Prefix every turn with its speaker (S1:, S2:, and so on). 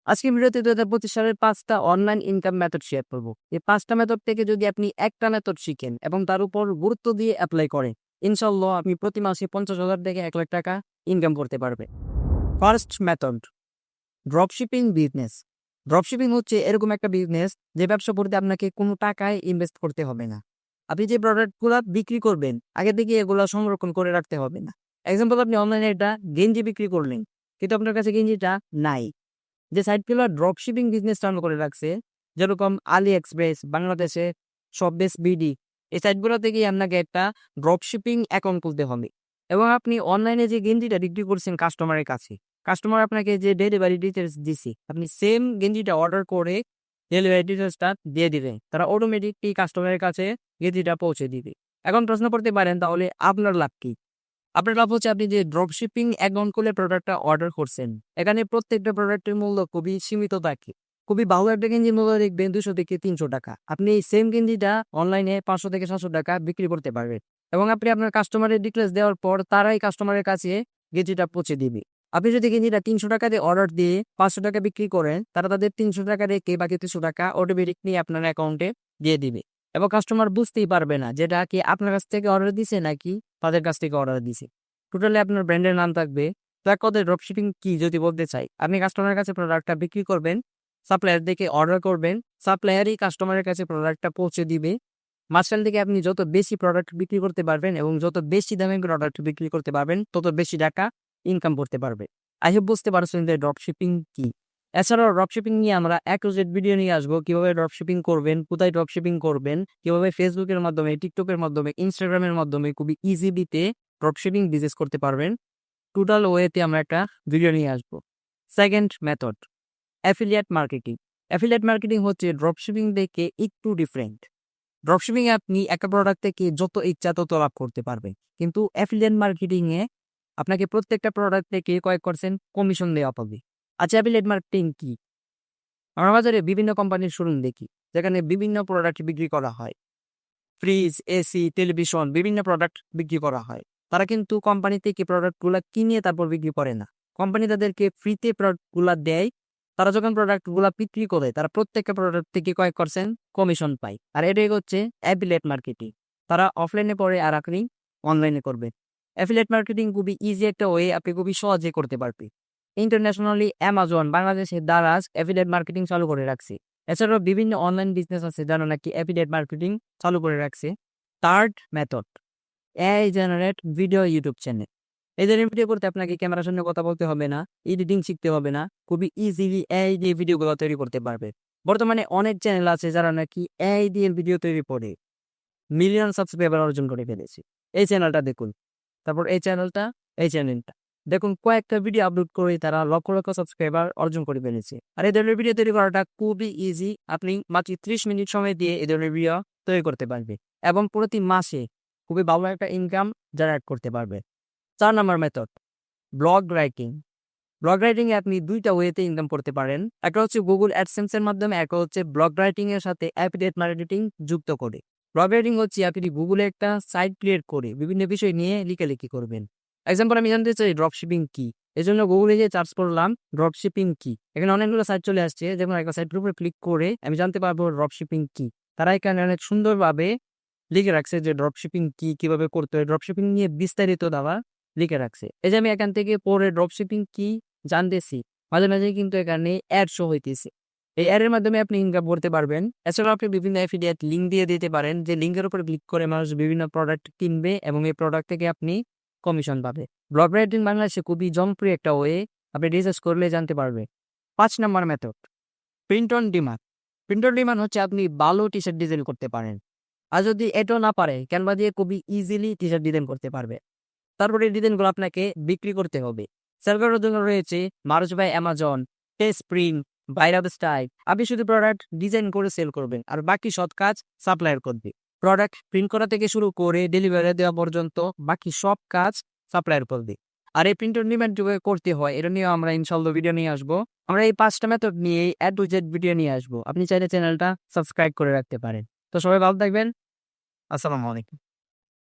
S1: আজকের ভিডিওতে 2025 সালের ৫ টা অনলাইন ইনকাম মেথড শেয়ার করব। এই ৫ টা মেথড থেকে যদি আপনি একটা মেথড শিখেন এবং তার উপর গুরুত্ব দিয়ে এপ্লাই করেন, ইনশাআল্লাহ আপনি প্রতি মাসে ৫০,০০০ থেকে ১,০০,০০০ টাকা ইনকাম করতে পারবেন। First method, dropshipping business. Dropshipping হচ্ছে এরকম একটা বিজনেস যে ব্যবসা করতে আপনাকে কোনো টাকায় ইনভেস্ট করতে হবে না। আপনি যে প্রোডাক্টগুলা বিক্রি করবেন, আগে থেকে এগুলা সংরক্ষণ করে রাখতে হবে না। এক্সাম্পল, আপনি অনলাইনে একটা গেঞ্জি বিক্রি করলেন, কিন্তু আপনার কাছে গেঞ্জিটা নাই। যে সাইটগুলো ড্রপশিপিং বিজনেস চালু করে রাখছে, যেরকম আলি এক্সপ্রেস, বাংলাদেশে শপবেস বিডি, এই সাইটগুলো থেকেই আপনাকে একটা ড্রপশিপিং অ্যাকাউন্ট খুলতে হবে এবং আপনি অনলাইনে যে গেঞ্জিটা বিক্রি করছেন কাস্টমারের কাছে, কাস্টমার আপনাকে যে ডেলিভারি ডিটেলস দিছে, আপনি সেম গেঞ্জিটা অর্ডার করে ডেলিভারি ডিটেলসটা দিয়ে দিবেন। তারা অটোমেটিকলি কাস্টমারের কাছে গেঞ্জিটা পৌঁছে দিবে। এখন প্রশ্ন করতে পারেন, তাহলে আপনার লাভ কি? আপনার লাভ হচ্ছে আপনি যে ড্রপশিপিং অ্যাকাউন্ট খুলে প্রোডাক্টটা অর্ডার করছেন, এখানে প্রত্যেকটা প্রোডাক্টের মূল্য খুবই সীমিত থাকে। খুবই ভালো একটা গেঞ্জির মূল্য দেখবেন ২০০ থেকে ৩০০ টাকা। আপনি এই সেম গেঞ্জিটা অনলাইনে ৫০০ থেকে ৭০০ টাকা বিক্রি করতে পারবেন এবং আপনি আপনার কাস্টমারের ডিটেইলস দেওয়ার পর তারাই কাস্টমারের কাছে গেঞ্জিটা পৌঁছে দিবে। আপনি যদি গেঞ্জিটা ৩০০ টাকা দিয়ে অর্ডার দিয়ে ৫০০ টাকা বিক্রি করেন, তারা তাদের ৩০০ টাকা রেখে বাকি ৩০০ টাকা অটোমেটিকলি আপনার অ্যাকাউন্টে দিয়ে দিবে এবং কাস্টমার বুঝতেই পারবে না যেটা কি আপনার কাছ থেকে অর্ডার দিছে নাকি তাদের কাছ থেকে অর্ডার দিছে। টোটালি আপনার ব্র্যান্ডের নাম থাকবে। তো এক কথায় ড্রপশিপিং কি যদি বলতে চাই, আপনি কাস্টমারের কাছে প্রোডাক্টটা বিক্রি করবেন, সাপ্লায়ার দেখে অর্ডার করবেন, সাপ্লায়ারই কাস্টমারের কাছে প্রোডাক্টটা পৌঁছে দিবে। মাঝখান থেকে আপনি যত বেশি প্রোডাক্ট বিক্রি করতে পারবেন এবং যত বেশি দামে প্রোডাক্ট বিক্রি করতে পারবেন, তত বেশি টাকা ইনকাম করতে পারবে। আই হোপ বুঝতে পারছেন যে ড্রপশিপিং কি। এছাড়াও ড্রপশিপিং নিয়ে আমরা A to Z ভিডিও নিয়ে আসবো, কিভাবে ড্রপশিপিং করবেন, কোথায় ড্রপশিপিং করবেন, কিভাবে ফেসবুকের মাধ্যমে, টিকটকের মাধ্যমে, ইনস্টাগ্রামের মাধ্যমে খুবই ইজিলিতে ড্রপশিপিং বিজনেস করতে পারবেন। টোটাল ওয়েতে আমরা একটা ভিডিও নিয়ে আসবো। Second method, affiliate marketing. Affiliate marketing হচ্ছে ড্রপশিপিং থেকে একটু ডিফারেন্ট। ড্রপশিপিং এ আপনি একটা প্রোডাক্ট থেকে যত ইচ্ছা তত লাভ করতে পারবেন, কিন্তু অ্যাফিলিয়েট মার্কেটিং এ আপনাকে প্রত্যেকটা প্রোডাক্ট থেকে কয়েক পার্সেন্ট কমিশন দেওয়া হবে। আচ্ছা, অ্যাফিলিয়েট মার্কেটিং কি? আমরা বাজারে বিভিন্ন কোম্পানির শোরুম দেখি, যেখানে বিভিন্ন প্রোডাক্ট বিক্রি করা হয়। ফ্রিজ, এসি, টেলিভিশন, বিভিন্ন প্রোডাক্ট বিক্রি করা হয়। তারা কিন্তু কোম্পানি থেকে প্রোডাক্টগুলা কিনে তারপর বিক্রি করে না। কোম্পানি তাদেরকে ফ্রিতে প্রোডাক্টগুলা দেয়। তারা যখন প্রোডাক্টগুলা বিক্রি করে, তারা প্রত্যেকটা প্রোডাক্ট থেকে কয়েক পার্সেন্ট কমিশন পায়। আর এটাই হচ্ছে অ্যাফিলিয়েট মার্কেটিং। তারা অফলাইনে পরে আর আপনি অনলাইনে করবেন। অ্যাফিলিয়েট মার্কেটিং খুবই ইজি একটা ওয়ে, আপনি খুবই সহজে করতে পারবেন। ইন্টারন্যাশনালি অ্যামাজন বাংলাদেশে দারাজ অ্যাফিলিয়েট মার্কেটিং চালু করে রাখছে। এছাড়াও বিভিন্ন অনলাইন বিজনেস আছে যারা নাকি অ্যাফিলিয়েট মার্কেটিং চালু করে রাখছে। Third method, AI generate video YouTube channel. এই ধরনের ভিডিও করতে আপনাকে ক্যামেরার সামনে কথা বলতে হবে না, এডিটিং শিখতে হবে না, খুবই ইজিলি এআই দিয়ে ভিডিওগুলো তৈরি করতে পারবে। বর্তমানে অনেক চ্যানেল আছে যারা নাকি এআই দিয়ে ভিডিও তৈরি করে মিলিয়ন সাবস্ক্রাইবার অর্জন করে ফেলেছে। এই চ্যানেলটা দেখুন, তারপর এই চ্যানেলটা, এই চ্যানেলটা দেখুন, কয়েকটা ভিডিও আপলোড করে তারা লক্ষ লক্ষ সাবস্ক্রাইবার অর্জন করে ফেলেছে। আর এই ধরনের ভিডিও তৈরি করাটা খুবই ইজি। আপনি মাত্র 30 মিনিট সময় দিয়ে এই ধরনের ভিডিও তৈরি করতে পারবে এবং প্রতি মাসে খুবই ভালো একটা ইনকাম জেনারেট করতে পারবে। ৪ number method, blog writing. Blog writing এ আপনি ২টা ওয়েতে ইনকাম করতে পারেন। একটা হচ্ছে গুগল অ্যাডসেন্স এর মাধ্যমে, একটা হচ্ছে ব্লগ রাইটিং এর সাথে অ্যাফিলিয়েট মার্কেটিং যুক্ত করে। ব্লগ রাইটিং হচ্ছে আপনি গুগলে একটা সাইট ক্রিয়েট করে বিভিন্ন বিষয় নিয়ে লেখালেখি করবেন। এক্সাম্পল, আমি জানতে চাই ড্রপশিপিং কি, এজন্য গুগলে গিয়ে সার্চ করলাম ড্রপশিপিং কি। এখানে অনেকগুলো সাইট চলে আসছে, যেমন একটা সাইটের উপরে ক্লিক করে আমি জানতে পারবো ড্রপশিপিং কি। তারা এখানে অনেক সুন্দরভাবে লিখে রাখছে যে ড্রপশিপিং কি, কিভাবে করতে হয়, ড্রপশিপিং নিয়ে বিস্তারিত দেওয়া লিখে রাখছে। এই যে আমি এখান থেকে পরে ড্রপশিপিং কি জানতেছি, মাঝে মাঝে কিন্তু এখানে অ্যাড শো হইতেছে। এই অ্যাড এর মাধ্যমে আপনি ইনকাম করতে পারবেন। এছাড়াও আপনি বিভিন্ন অ্যাফিলিয়েট লিঙ্ক দিয়ে দিতে পারেন, যে লিঙ্কের উপর ক্লিক করে মানুষ বিভিন্ন প্রোডাক্ট কিনবে এবং এই প্রোডাক্ট থেকে আপনি কমিশন পাবে। ব্লগ রাইটিং বাংলাদেশে খুবই জনপ্রিয় একটা ওয়ে, আপনি রিসার্চ করলে জানতে পারবে। ৫ number method, print on demand. Print on demand হচ্ছে আপনি ভালো টি শার্ট ডিজাইন করতে পারেন। আর যদি এটাও না পারে, ক্যানভা দিয়ে খুবই ইজিলি টি শার্ট ডিজাইন করতে পারবে। তারপরে এই ডিজাইনগুলো আপনাকে বিক্রি করতে হবে। সেল করার জন্য রয়েছে মারুচ বাই অ্যামাজন, টেস্প্রিন্ট, বাইরাব স্টাইল। আপনি শুধু প্রোডাক্ট ডিজাইন করে সেল করবেন আর বাকি সব কাজ সাপ্লায়ার করবে। প্রোডাক্ট প্রিন্ট করা থেকে শুরু করে ডেলিভারি দেওয়া পর্যন্ত বাকি সব কাজ সাপ্লায়ার করবে। আর এই প্রিন্ট অন ডিমান্ড কিভাবে করতে হয় এটা নিয়েও আমরা ইনশাআল্লাহ ভিডিও নিয়ে আসবো। আমরা এই ৫টা মেথড নিয়ে A to Z ভিডিও নিয়ে আসবো। আপনি চাইলে চ্যানেলটা সাবস্ক্রাইব করে রাখতে পারেন। তো সবাই ভালো থাকবেন। আসসালামু আলাইকুম।